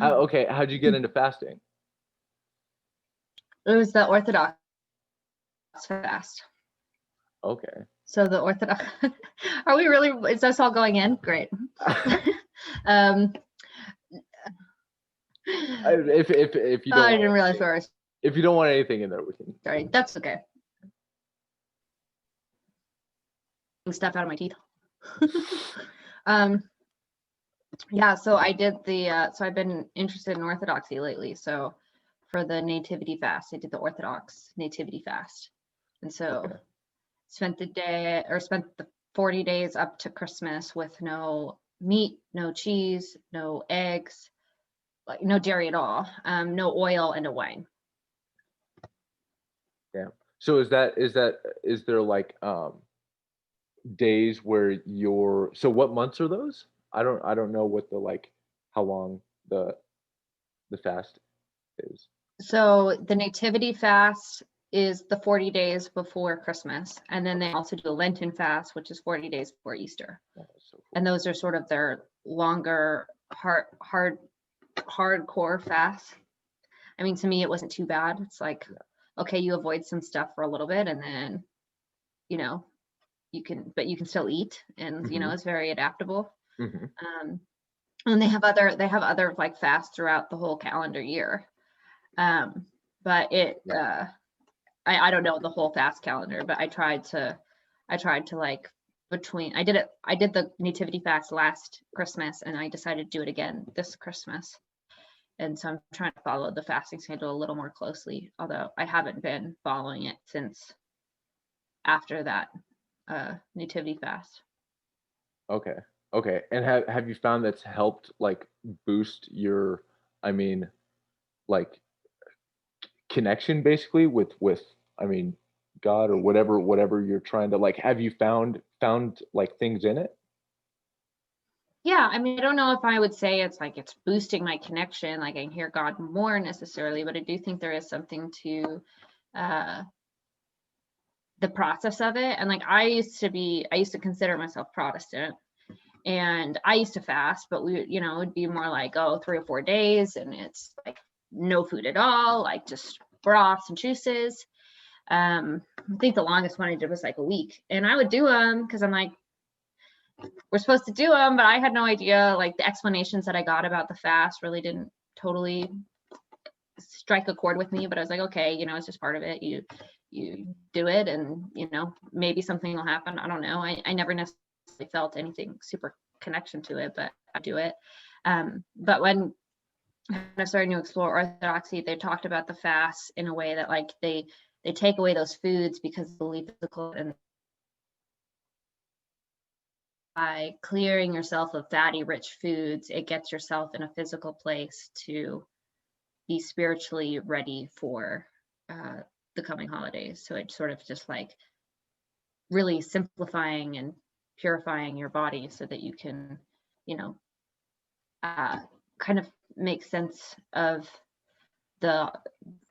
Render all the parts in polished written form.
Okay, how'd you get into fasting? It was the Orthodox fast. Okay. So the Orthodox, are we really, is this all going in? Great. um, If you don't I want didn't realize anything, where I was if you don't want anything in there, we can. starting. That's okay. Stuff out of my teeth. um, yeah, so I did so I've been interested in Orthodoxy lately. So for the Nativity fast, I did the Orthodox Nativity fast. And so Okay. spent the 40 days up to Christmas with no meat, no cheese, no eggs, like no dairy at all, no oil, and no wine. Yeah. So is there like days where so what months are those? I don't know what the like how long the the fast is. So the Nativity fast is the 40 days before Christmas, and then they also do a Lenten fast, which is 40 days before Easter. Oh, that's so And cool. those are sort of their longer, hardcore fasts. I mean, to me, it wasn't too bad. It's like, Yeah. okay, you avoid some stuff for a little bit, and then, you know, but you can still eat, and Hmm. it's very adaptable. Hmm. Um, and they have other like fasts throughout the whole calendar year. But Right. I don't know the whole fast calendar, but I tried to like I did the nativity fast last Christmas, and I decided to do it again this Christmas. And so I'm trying to follow the fasting schedule a little more closely, although I haven't been following it since after that nativity fast. Okay. Okay. And have you found that's helped like boost your, I mean, like connection basically with I mean God or whatever you're trying to like have you found like things in it? Yeah, I mean, I don't know if I would say it's like it's boosting my connection, like I can hear God more necessarily, but I do think there is something to uh, the process of it. And like I used to consider myself Protestant, and I used to fast, but it'd be more like, oh, 3 or 4 days, and it's like no food at all, like just broths and juices. I think the longest one I did was like a week, and I would do them because I'm like, we're supposed to do them, but I had no idea. Like the explanations that I got about the fast really didn't totally strike a chord with me. But I was like, okay, it's just part of it. You do it, and maybe something will happen. I don't know. I never necessarily felt anything super connection to it, but I do it. But when I started to explore Orthodoxy, they talked about the fast in a way that like they take away those foods because of the physical, and by clearing yourself of fatty, rich foods, it gets yourself in a physical place to be spiritually ready for the coming holidays. So it's sort of just like really simplifying and purifying your body so that you can, you know, uh, kind of make sense of the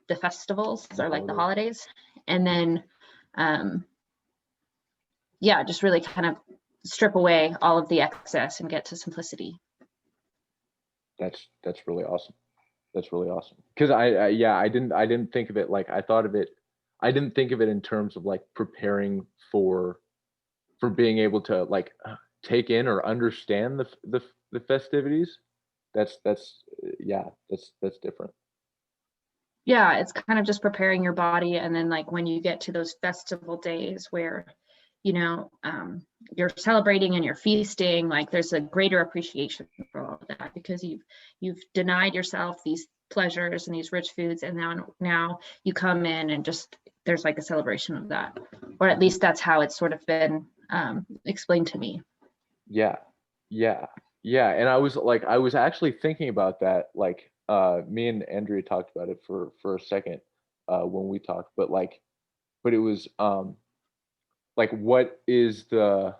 the festivals The or like the holidays. holidays, and then um, yeah, just really kind of strip away all of the excess and get to simplicity. That's really awesome. That's really awesome. Because yeah, I didn't think of it like I thought of it. I didn't think of it in terms of like preparing for being able to like take in or understand the festivities. That's yeah, that's different. Yeah, it's kind of just preparing your body, and then like when you get to those festival days where you're celebrating and you're feasting, like there's a greater appreciation for all of that because you've denied yourself these pleasures and these rich foods, and now you come in and just there's like a celebration of that, or at least that's how it's sort of been explained to me. Yeah, yeah, yeah. And I was actually thinking about that. Like, me and Andrea talked about it for a second, when we talked. But it was like, what is the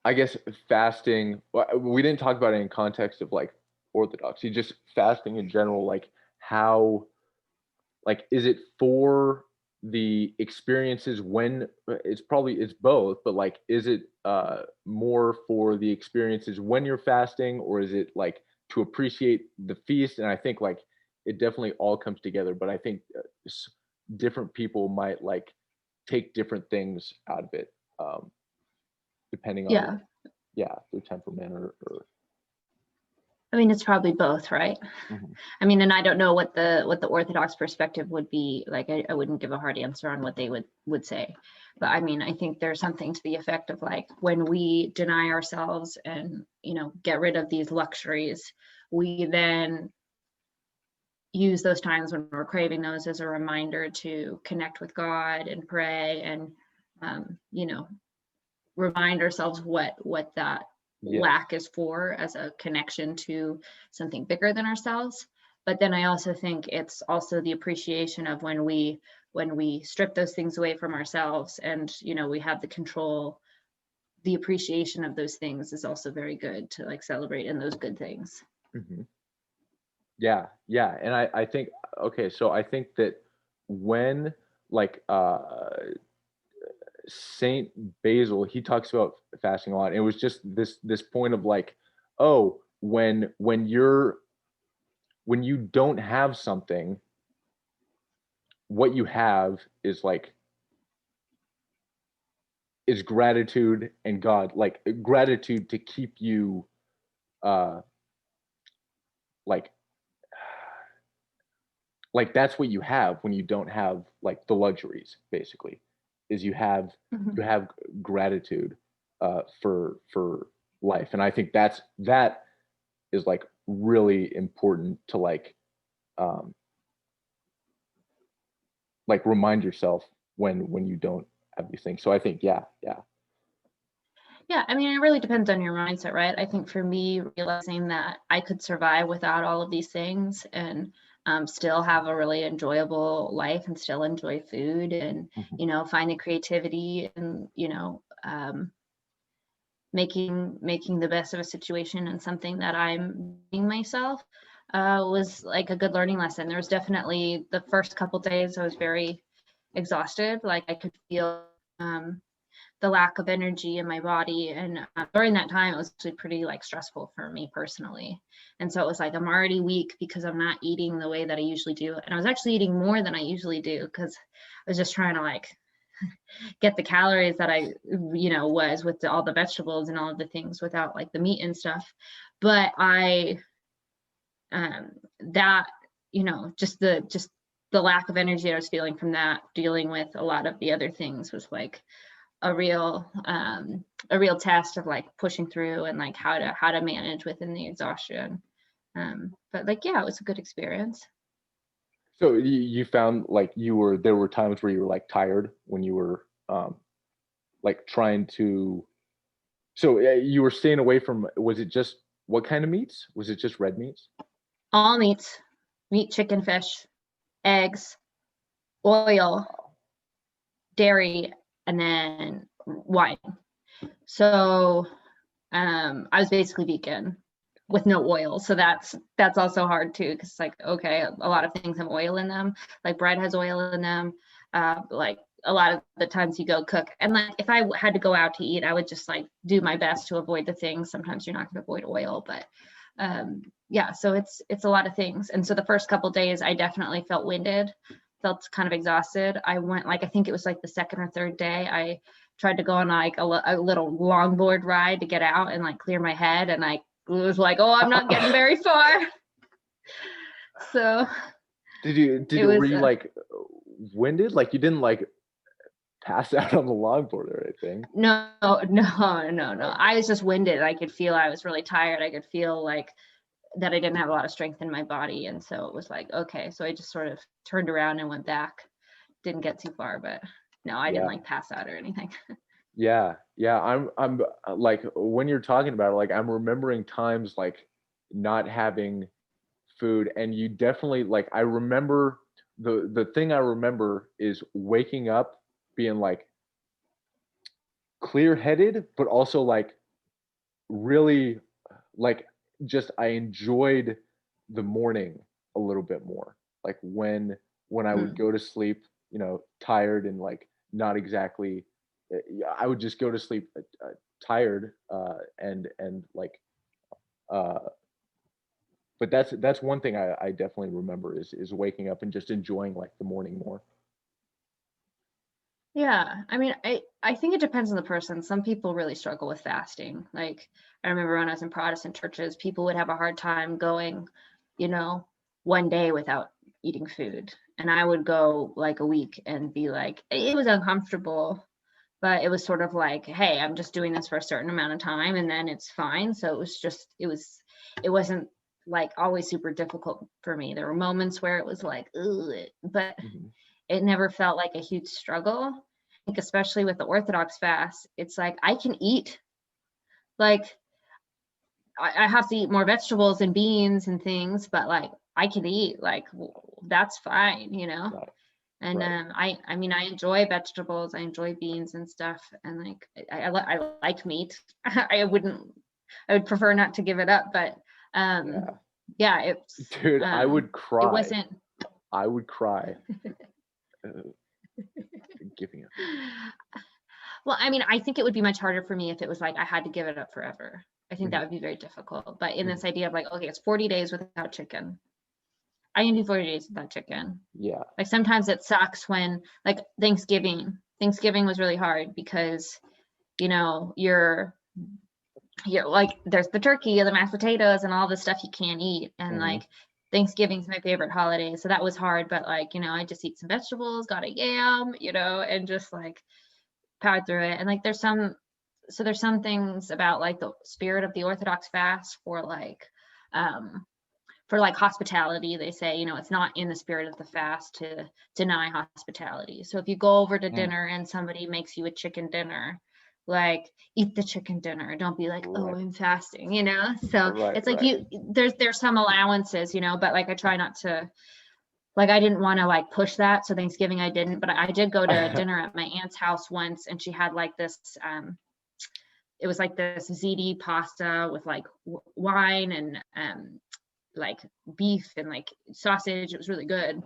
I guess fasting. We didn't talk about it in context of like orthodoxy, just fasting in general. Like how, like, is it for the experiences when it's both, but like is it more for the experiences when you're fasting, or is it like to appreciate the feast? And I think like it definitely all comes together, but I think different people might like take different things out of it, depending on Yeah. like, yeah, their temperament or I mean, it's probably both, right? Mhm. I mean, and I don't know what the Orthodox perspective would be. Like, I wouldn't give a hard answer on what they would say. But I mean, I think there's something to the effect of like when we deny ourselves and, get rid of these luxuries, we then use those times when we're craving those as a reminder to connect with God and pray and, remind ourselves what that Yeah. lack is for as a connection to something bigger than ourselves. But then I also think it's also the appreciation of when we strip those things away from ourselves and we have the control. The appreciation of those things is also very good to like celebrate in those good things. Mhm. Yeah, yeah, and I think okay, so I think that when like Saint Basil, he talks about fasting a lot. And it was just this point of like, oh, when you don't have something, what you have is like is gratitude and God, like gratitude to keep you uh like that's what you have when you don't have like the luxuries, basically, is Mhm. you have gratitude for life. And I think that is like really important to um like remind yourself when you don't have these things. So I think yeah, yeah. Yeah, I mean, it really depends on your mindset, right? I think for me, realizing that I could survive without all of these things and still have a really enjoyable life and still enjoy food and, Mhm. find the creativity and, making the best of a situation and something that I'm being myself was like a good learning lesson. There was definitely the first couple days I was very exhausted. Like I could feel the lack of energy in my body. And during that time, it was actually pretty like stressful for me personally. And so it was like, I'm already weak because I'm not eating the way that I usually do. And I was actually eating more than I usually do because I was just trying to like get the calories that I, was with all the vegetables and all of the things without like the meat and stuff. But that, just the lack of energy I was feeling from that, dealing with a lot of the other things was like a real test of like pushing through and like how to manage within the exhaustion. But like yeah, it was a good experience. So you found like there were times where you were like tired when you were like trying to so you were staying away from, was it just what kind of meats? Was it just red meats? All meats, meat, chicken, fish, eggs, oil, dairy, and then wine. So I was basically vegan with no oil. So that's also hard too, because like, okay, a lot of things have oil in them. Like bread has oil in them. Like a lot of the times you go cook. And like if I had to go out to eat, I would just like do my best to avoid the things. Sometimes you're not going to avoid oil, but yeah, so it's a lot of things. And so the first couple days I definitely felt winded, felt kind of exhausted. I went like I think it was like the second or third day I tried to go on like a little longboard ride to get out and like clear my head, and I was like, oh, I'm not getting very far. So it Were was you like winded? Like you didn't like pass out on the longboard or anything? no, no. Okay. I was just winded. I could feel I was really tired. I could feel like that I didn't have a lot of strength in my body. And so it was like, okay. So I just sort of turned around and went back. Didn't get too far, but no, I didn't Yeah. like pass out or anything. Yeah. Yeah. I'm like when you're talking about it, like I'm remembering times like not having food, and you definitely like I remember the thing I remember is waking up being like clear-headed, but also like really like just I enjoyed the morning a little bit more. Like when I would Mm. go to sleep tired and like not exactly. Yeah, I would just go to sleep tired, and like, uh, but that's one thing I definitely remember is waking up and just enjoying like the morning more. Yeah, I mean, I think it depends on the person. Some people really struggle with fasting. Like I remember when I was in Protestant churches, people would have a hard time going, you know, one day without eating food. And I would go like a week and be like, it was uncomfortable, but it was sort of like, hey, I'm just doing this for a certain amount of time and then it's fine. So it wasn't like always super difficult for me. There were moments where it was like, ugh, but Mhm. it never felt like a huge struggle. I think especially with the Orthodox fast, it's like I can eat, like I have to eat more vegetables and beans and things, but like I can eat, like that's fine, you know. Right, And right. I mean I enjoy vegetables, I enjoy beans and stuff, and like I like meat. I would prefer not to give it up, but Yeah. yeah, it's Dude, I would it cry. wasn't. I would cry, giving up. Well, I mean, I think it would be much harder for me if it was like I had to give it up forever. I think that Mhm, would be very difficult. But in this mhm. idea of like, okay, it's 40 days without chicken. I can do 40 days without chicken. Yeah. Like sometimes it sucks when like Thanksgiving. Thanksgiving was really hard because, you know, you're like there's the turkey and the mashed potatoes and all the stuff you can't eat. And Mhm. like Thanksgiving's my favorite holiday. So that was hard. But like, you know, I just eat some vegetables, got a yam, you know, and just like powered through it. And like there's some things about like the spirit of the Orthodox fast um for like hospitality. They say, you know, it's not in the spirit of the fast to deny hospitality. So if you go over to Mm. dinner and somebody makes you a chicken dinner, like eat the chicken dinner. Don't be like, oh, Right, I'm fasting, you know? So right, it's like right. there's some allowances, you know, but like I try not to, like I didn't want to like push that. So Thanksgiving I didn't, but I did go to dinner at my aunt's house once and she had like this it was like this ziti pasta with like wine and like beef and like sausage. It was really good.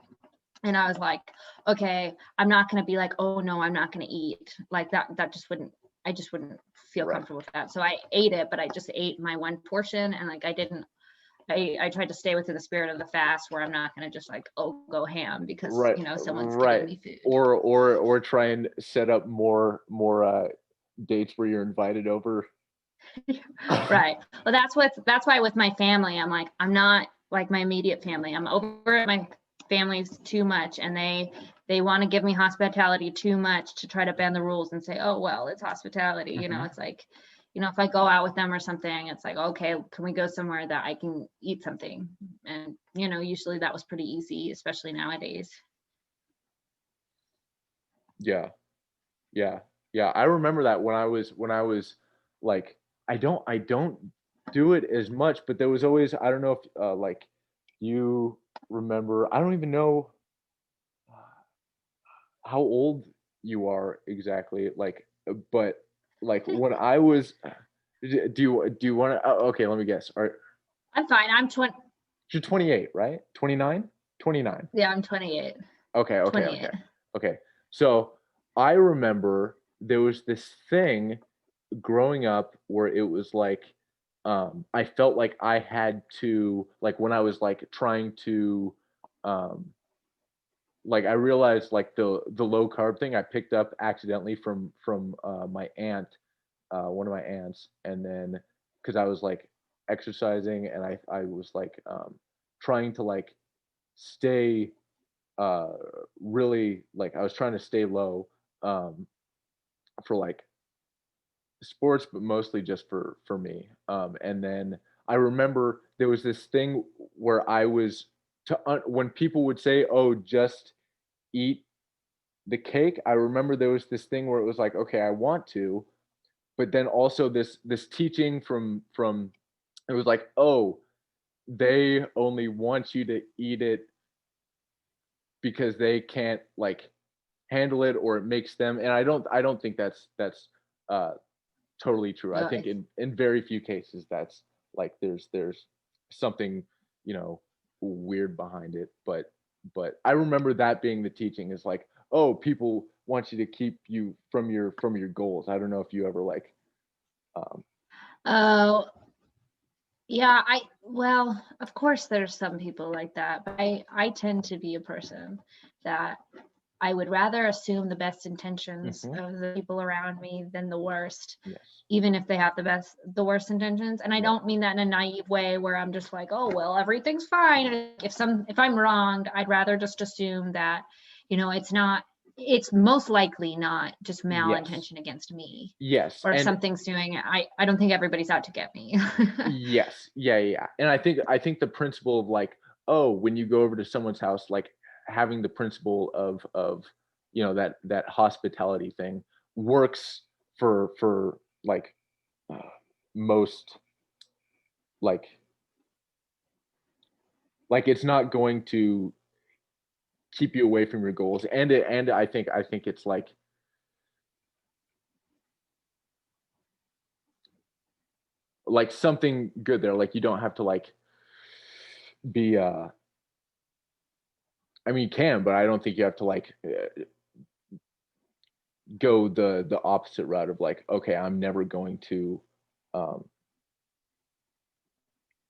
And I was like, okay, I'm not going to be like, oh no, I'm not going to eat like that. Just wouldn't, I just wouldn't feel Right, comfortable with that. So I ate it, but I just ate my one portion and like I didn't, I tried to stay within the spirit of the fast where I'm not going to just like, oh, go ham because, right, you know, someone's giving right. me food. Or try and set up more dates where you're invited over. Right. Well, that's why with my family, I'm like, I'm not like my immediate family. I'm over at my family's too much, and they want to give me hospitality too much to try to bend the rules and say, oh well, it's hospitality. You know, Mhm. it's like, you know, if I go out with them or something, it's like, okay, can we go somewhere that I can eat something? And you know, usually that was pretty easy, especially nowadays. Yeah, yeah, yeah. I remember that when I was like, I don't do it as much, but there was always, I don't know if like you remember. I don't even know how old you are exactly, like, but like when I was, do you want to? Okay, let me guess. I'm fine. I'm 20. You're 28, right? 29, 29. Yeah, I'm 28. Okay, okay, 28. okay, okay. So I remember there was this thing growing up where it was like, I felt like I had to, like when I was like trying to, um, like I realized like the low carb thing I picked up accidentally from my aunt, one of my aunts, and then because I was like exercising and I was like trying to like stay uh really, like I was trying to stay low um for like sports, but mostly just for me. And then I remember there was this thing where I was when people would say, "Oh, just eat the cake." I remember there was this thing where it was like, "Okay, I want to," but then also this teaching from it was like, "Oh, they only want you to eat it because they can't like handle it or it makes them," and I don't think that's uh totally true. I No, think in very few cases that's like there's something, you know, weird behind it, but I remember that being the teaching is like, oh, people want you to keep you from your goals. I don't know if you ever like Oh, yeah, well, of course there's some people like that, but I tend to be a person that I would rather assume the best intentions mhm, of the people around me than the worst, yes, even if they have the worst intentions. And I right, don't mean that in a naive way where I'm just like, oh, well, everything's fine. And if I'm wronged, I'd rather just assume that, it's most likely not just yes, malintention against me. yes, Or if and something's doing, I don't think everybody's out to get me. yes, yeah, yeah, yeah. And I think the principle of like, oh, when you go over to someone's house, like having the principle of that hospitality thing works for like uh, most like it's not going to keep you away from your goals, and I think it's like something good there. Like you don't have to like be I mean you can, but I don't think you have to like go the opposite route of like, okay, I'm never going to um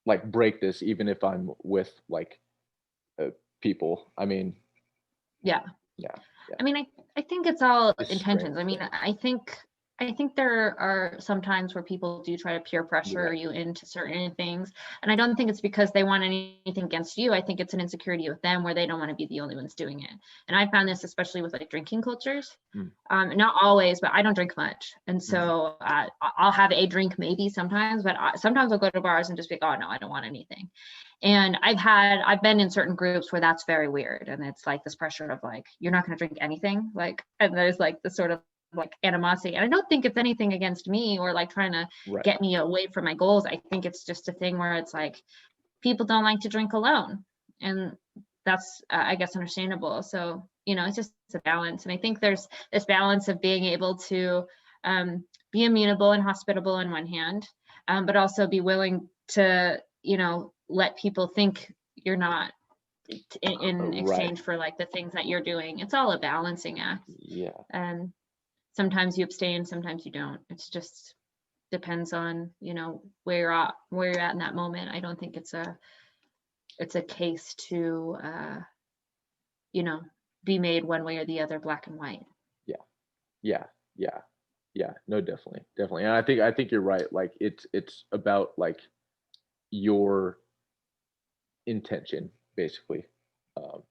like break this even if I'm with like uh, people. I mean, Yeah. yeah, yeah. I mean, I think it's all It's intentions. I strange mean, though. I think there are some times where people do try to peer You're pressure right. you into certain things, and I don't think it's because they want anything against you. I think it's an insecurity with them where they don't want to be the only ones doing it. And I found this especially with like drinking cultures. Mm, Not always, but I don't drink much, and mhm. so I'll have a drink maybe sometimes, but sometimes I'll go to bars and just be like, oh no, I don't want anything. And I've been in certain groups where that's very weird. And it's like this pressure of like, you're not going to drink anything. Like, and there's like this sort of like animosity. And I don't think it's anything against me or like trying to Right. get me away from my goals. I think it's just a thing where it's like people don't like to drink alone. And that's, I guess, understandable. So, it's just a balance. And I think there's this balance of being able to be amenable and hospitable on one hand, but also be willing to, let people think you're not in Right. exchange for like the things that you're doing. It's all a balancing act. Yeah. And sometimes you abstain, sometimes you don't. It's just depends on, where you're at in that moment. I don't think it's a case to you know, be made one way or the other, black and white. Yeah. Yeah. Yeah. Yeah. No, definitely. Definitely. And I think you're right. Like it's about like your intention basically. Um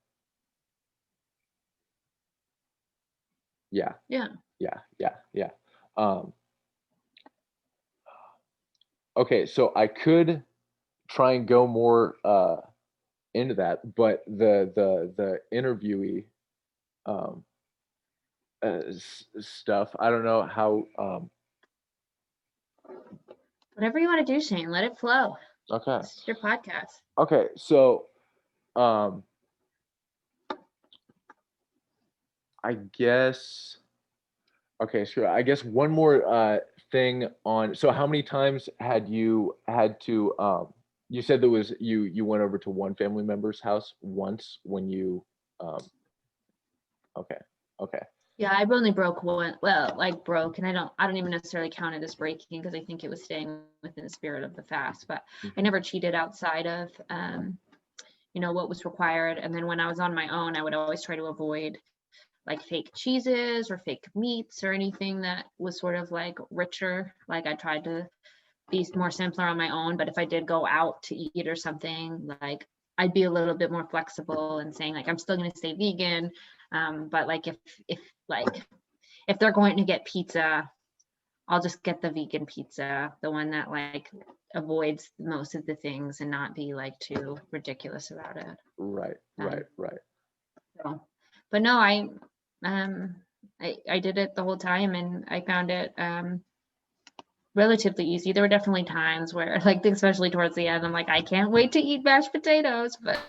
yeah. Yeah. Yeah. Yeah. Yeah. Um okay, so I could try and go more into that, but the interviewee um stuff, I don't know how Whatever you want to do, Shane, let it flow. okay. This is your podcast. Okay, so um I guess okay, sure. I guess one more thing on, so how many times had you had to you said there was you went over to one family member's house once when you um okay. Okay. Yeah, I've only broke one. Well, like broke, and I don't even necessarily count it as breaking because I think it was staying within the spirit of the fast. But I Mhm. never cheated outside of what was required. And then when I was on my own, I would always try to avoid like fake cheeses or fake meats or anything that was sort of like richer. Like I tried to be more simpler on my own. But if I did go out to eat or something, like I'd be a little bit more flexible and saying like I'm still going to stay vegan. But like if like if they're going to get pizza, I'll just get the vegan pizza, the one that like avoids most of the things and not be like too ridiculous about it. Right, right, Um, right. so, but no, um, I did it the whole time and I found it relatively easy. There were definitely times where, like, especially towards the end, I'm like, I can't wait to eat mashed potatoes, but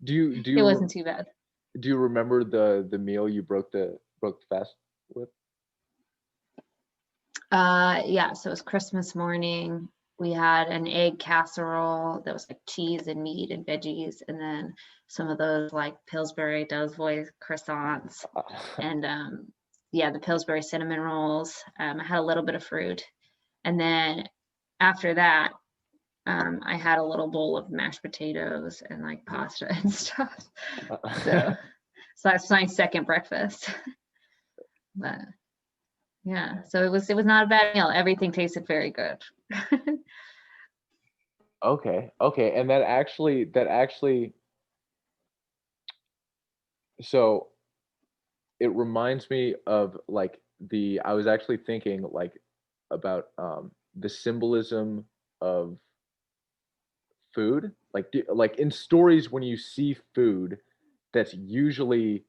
Do you do it you wasn't too bad. do you remember the meal you broke the fast with? Yeah, so it was Christmas morning. we had an egg casserole that was like cheese and meat and veggies, and then some of those like Pillsbury Doughboy croissants, and yeah, the Pillsbury cinnamon rolls. I had a little bit of fruit, and then after that, I had a little bowl of mashed potatoes and like pasta and stuff. So that's my second breakfast. But yeah, so it was not a bad meal. Everything tasted very good. Okay, and that actually, so it reminds me of like I was actually thinking like about the symbolism of food, like in stories when you see food, that's usually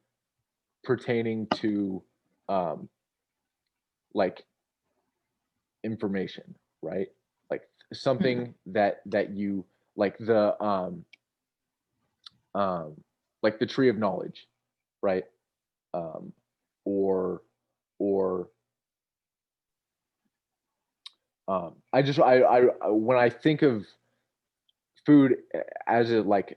pertaining to um like information, right? Like Hmm. something that you like um like the tree of knowledge, right? um or or I just I when I think of food as a like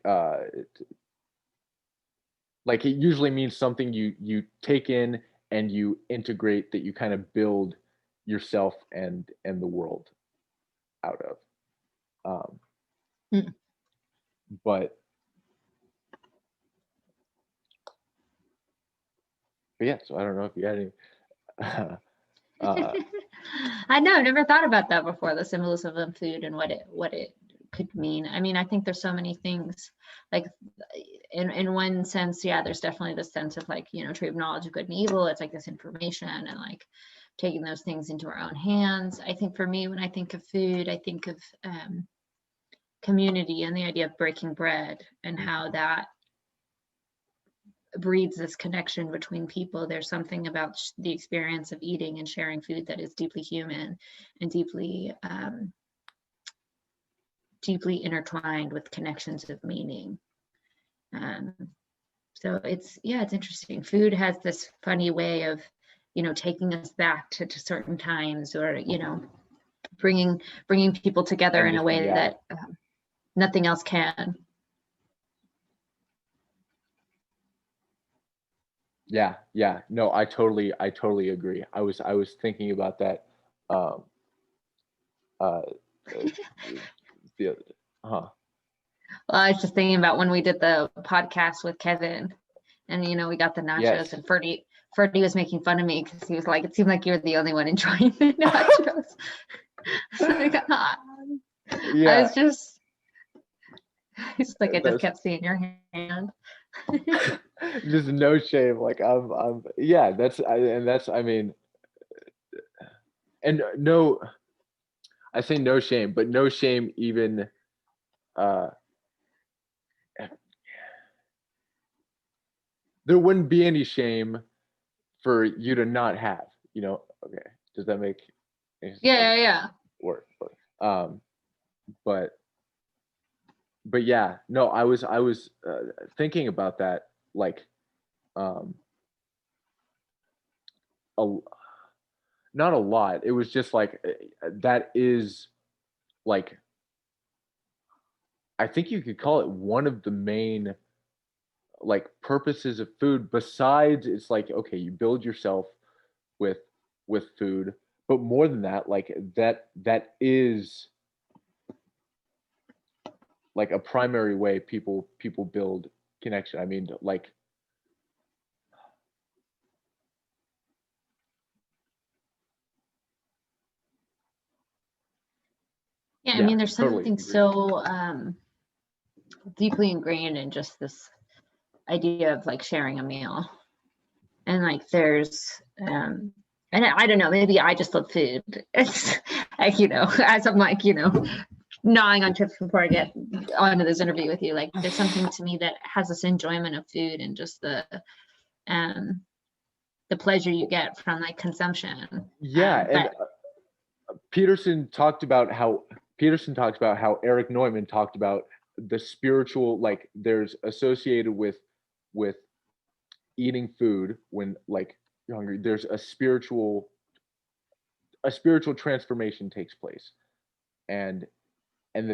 it usually means something you take in and you integrate, that you kind of build yourself and the world out of. um Hmm. but but yeah, so I don't know if you had any uh I know, I've never thought about that before, the symbolism of food and what it could mean. I mean, I think there's so many things. Like in one sense, yeah, there's definitely this sense of like, tree of knowledge of good and evil. It's like this information and like taking those things into our own hands. I think for me, when I think of food, I think of community and the idea of breaking bread and how that breeds this connection between people. There's something about the experience of eating and sharing food that is deeply human and deeply intertwined with connections of meaning. Um, so it's interesting. Food has this funny way of, taking us back to certain times, or bringing people together and in a just way yeah, that nothing else can. yeah, no, I totally agree. I was thinking about that um uh, uh the other day. Huh. Well, I was just thinking about when we did the podcast with Kevin, and we got the nachos, Yes. and Ferdy was making fun of me because he was like, "It seemed like you were the only one enjoying the nachos." So I Yeah, was just, it's like I just that's kept seeing your hand. just no shame. Like I'm yeah, and that's I mean, and no, I say no shame, but no shame even uh there wouldn't be any shame for you to not have, okay. Does that make Yeah, yeah, yeah. work? But but yeah, no, I was thinking about that, like um a, not a lot. It was just like that is like, I think you could call it one of the main like purposes of food. Besides, it's like, okay, you build yourself with food, but more than that, like that is like a primary way people build connection. I mean, like Yeah, I yeah, mean, there's totally something agree. so deeply ingrained in just this idea of like sharing a meal. And like there's and I don't know, maybe I just love food. It's like, as I'm like, gnawing on chips before I get onto this interview with you. Like there's something to me that has this enjoyment of food and just um the pleasure you get from like consumption. Yeah, and But Peterson talked about how Peterson talks about how Eric Neumann talked about the spiritual, like there's associated with eating food when like you're hungry, there's a spiritual transformation takes place. and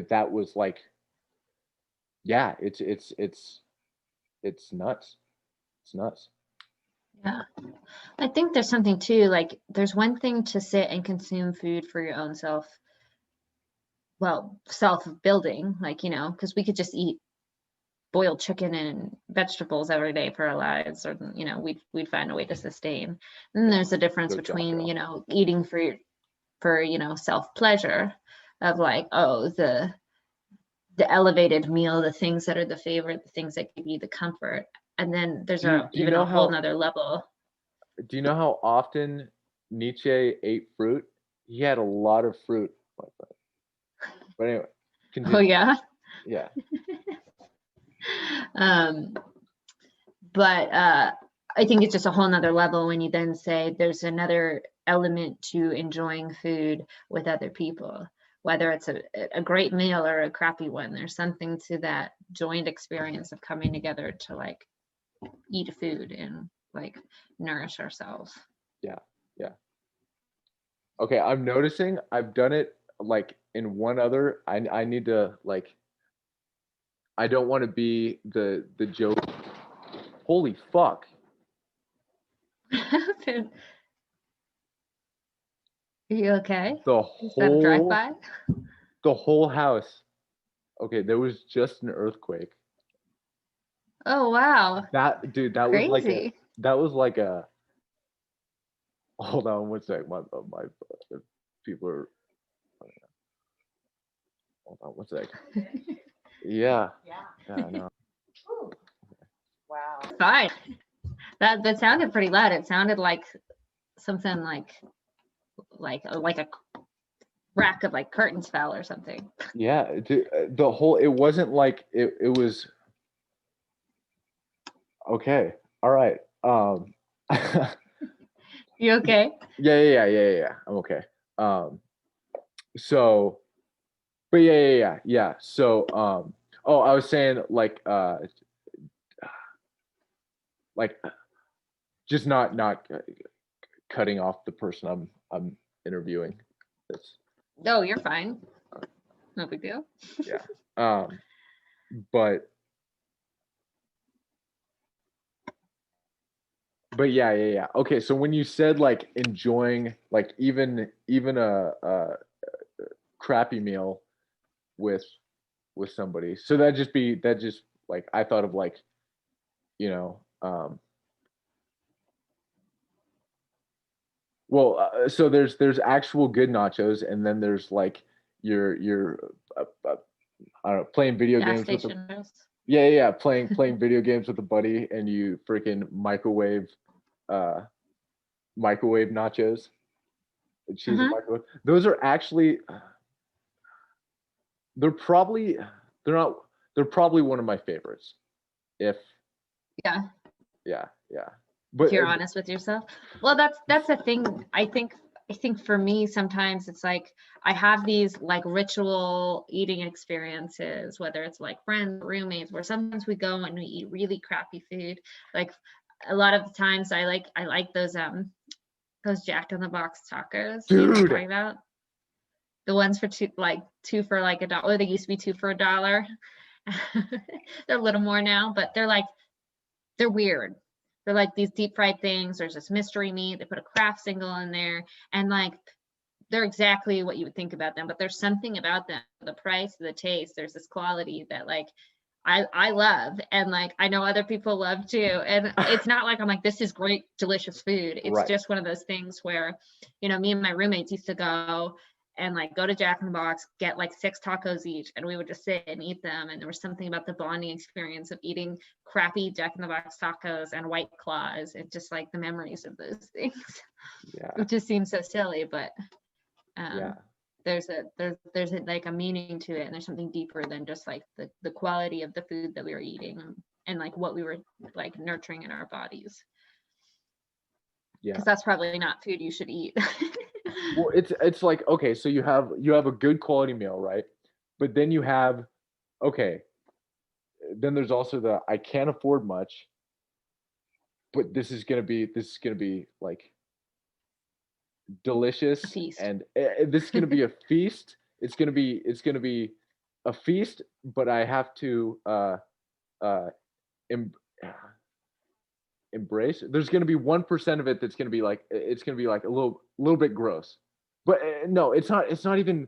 that was like, yeah, it's nuts. It's nuts. Yeah. I think there's something too, like there's one thing to sit and consume food for your own self-building, like, because we could just eat boiled chicken and vegetables every day for our lives, or, we'd find a way to sustain. And there's a difference Go between, Jocko. eating for self-pleasure of like, oh, the elevated meal, the things that are the favorite, the things that give you the comfort. And then there's Do you even know a whole how nother level. often Nietzsche ate fruit? He had a lot of fruit, my friend. But anyway, Oh continue. yeah. Yeah. um but I think it's just a whole nother level when you then say there's another element to enjoying food with other people, whether it's a great meal or a crappy one. There's something to that joint experience of coming together to like eat food and like nourish ourselves. Yeah. Yeah. Okay, I'm noticing I've done it like in one other. I need to like, I don't want to be the joke. Holy fuck. Are you okay? The Is that a whole drive-by? the whole house. Okay, there was just an earthquake. Oh wow, That dude, crazy. that was like a hold on one sec. My people are hold on one sec. Yeah. Yeah, I know. Wow. Fine. That sounded pretty loud. It sounded like something like a rack of like curtains fell or something. Yeah, dude, the whole it wasn't like it was okay. All right. You okay? Yeah. I'm okay. Um, so, but yeah. So, oh, I was saying like just not cutting off the person I'm interviewing. That's No, you're fine. No big deal. yeah. Um, but yeah. Okay, so when you said like enjoying like even a crappy meal with somebody, so that just like I thought of like you know well so there's actual good nachos, and then there's like your I don't know, playing video Gas games with a station nurse. yeah playing video games with a buddy, and you freaking uh microwave nachos, cheese and Uh-huh. microwave. Those are actually they're probably they're not they're probably one of my favorites. If Yeah, yeah. if But you're honest with yourself. Well, that's a thing. I think for me sometimes it's like I have these like ritual eating experiences, whether it's like friends, roommates, where sometimes we go and we eat really crappy food. Like a lot of the times I like those Jack in the Box tacos. You know what I'm dude, talking about? The ones for two for like $1. They used to be two for $1. They're a little more now, but they're weird. They're like these deep fried things. There's this mystery meat. They put a craft single in there, and like they're exactly what you would think about them. But there's something about them, the price, the taste. There's this quality that like I love, and like I know other people love too. And it's not like I'm like this is great, delicious food. It's right. just one of those things where, me and my roommates used to go and like go to Jack in the Box, get like 6 tacos each, and we would just sit and eat them. And there was something about the bonding experience of eating crappy Jack in the Box tacos and White Claws. It's just like the memories of those things. Yeah, It just seems so silly, but yeah, um, there's like a meaning to it, and there's something deeper than just like the quality of the food that we were eating and like what we were like nurturing in our bodies, yeah. because that's probably not food you should eat. Well, it's like okay, so you have a good quality meal, right? But then you have okay, then there's also the I can't afford much, but this is gonna be like A delicious, feast. and this is gonna be a feast, it's gonna be a feast, but I have to uh em- embrace. There's gonna be 1% of it that's gonna be like it's gonna be like a little bit gross, but no, it's not. It's not even.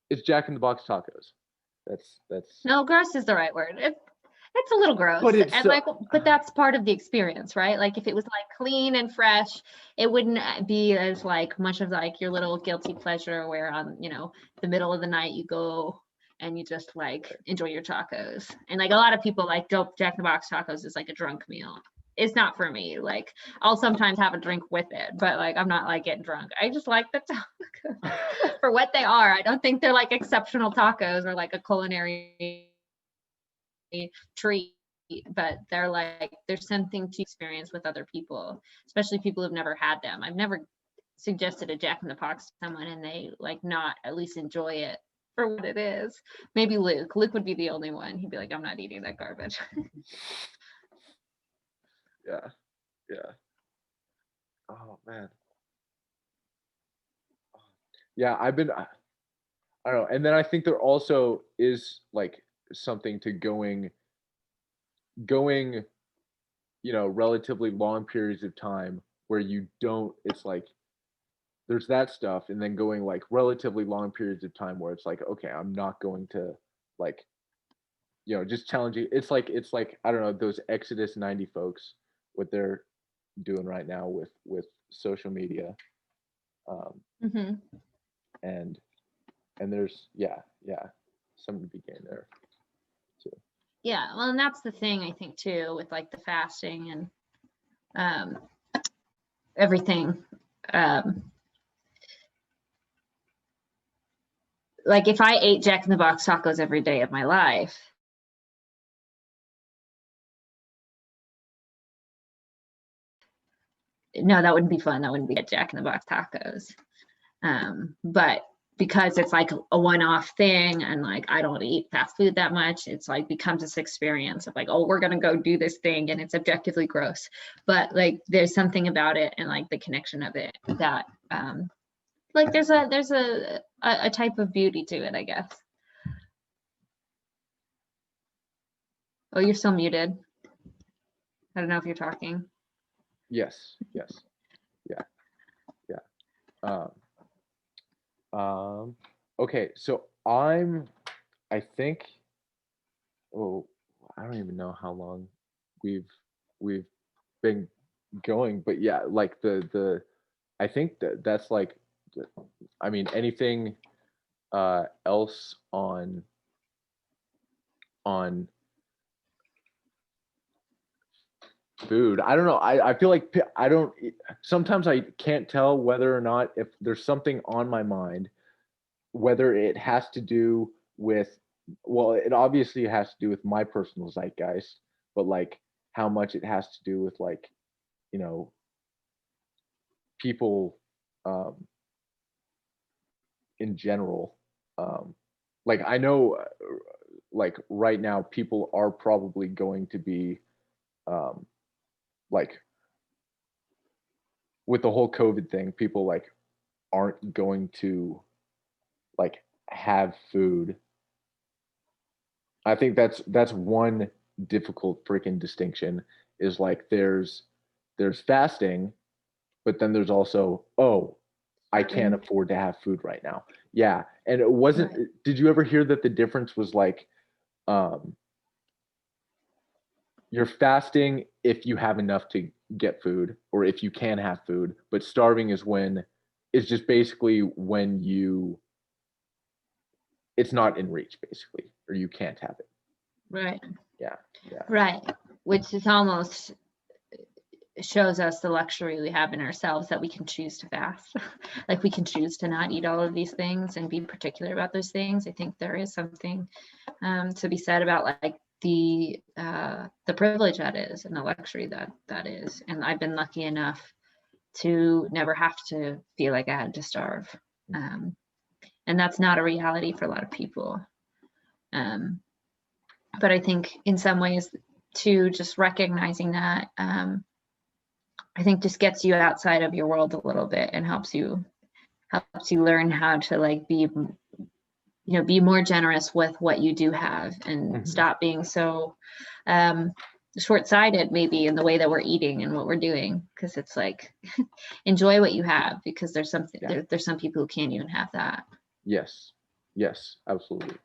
It's Jack in the Box tacos. That's. No, gross is the right word. It's a little gross. But it's And like, but that's part of the experience, right? Like if it was like clean and fresh, it wouldn't be as like much of like your little guilty pleasure where on, the middle of the night you go and you just like enjoy your tacos. And like a lot of people like dope Jack in the Box tacos is like a drunk meal. It's not for me. Like I'll sometimes have a drink with it, but like I'm not like getting drunk. I just like the tacos for what they are. I don't think they're like exceptional tacos or like a culinary treat, but they're like there's something to experience with other people, especially people who've never had them. I've never suggested a Jack in the Box to someone and they like not at least enjoy it for what it is. Maybe Luke would be the only one. He'd be like, I'm not eating that garbage. Yeah. Oh man. Yeah, I don't know. And then I think there also is like something to going, relatively long periods of time where you don't, it's like there's that stuff, and then going like relatively long periods of time where it's like, okay, I'm not going to like, just challenging. It's like I don't know, those Exodus 90 folks, what they're doing right now with social media. Um, Mm-hmm. and there's something to be gained there too. Yeah, well, and that's the thing I think too with like the fasting and everything. Like if I ate Jack in the Box tacos every day of my life, no, that wouldn't be fun. That wouldn't be at Jack in the Box tacos. But because it's like a one-off thing and like I don't eat fast food that much, it's like becomes this experience of like, oh, we're gonna go do this thing and it's objectively gross. But like there's something about it and like the connection of it that like there's a type of beauty to it, I guess. Oh, you're still muted. I don't know if you're talking. Yes. Yeah. Okay, so I think, oh, I don't even know how long we've been going, but yeah, like I think that's like, I mean, anything else on food? I don't know. I feel like I don't. Sometimes I can't tell whether or not if there's something on my mind, whether it has to do with, well, it obviously has to do with my personal zeitgeist, but like how much it has to do with like, you know, people um, in general. Um, like I know, like right now, people are probably going to be um, like with the whole COVID thing, people like aren't going to like have food. I think that's one difficult freaking distinction is like there's fasting, but then there's also, oh, I can't afford to have food right now. Yeah. And it wasn't, Right. did you ever hear that the difference was like um you're fasting if you have enough to get food or if you can have food, but starving is when it's just basically when it's not in reach basically, or you can't have it. Right. Yeah. Right. Which is almost shows us the luxury we have in ourselves that we can choose to fast. Like we can choose to not eat all of these things and be particular about those things. I think there is something to be said about like the privilege that is and the luxury that is. And I've been lucky enough to never have to feel like I had to starve. And that's not a reality for a lot of people. But I think in some ways too, just recognizing that I think just gets you outside of your world a little bit and helps you helps you learn how to like be, be more generous with what you do have, and stop being so short-sighted maybe in the way that we're eating and what we're doing, because it's like enjoy what you have, because there's some people who can't even have that. Yes, absolutely.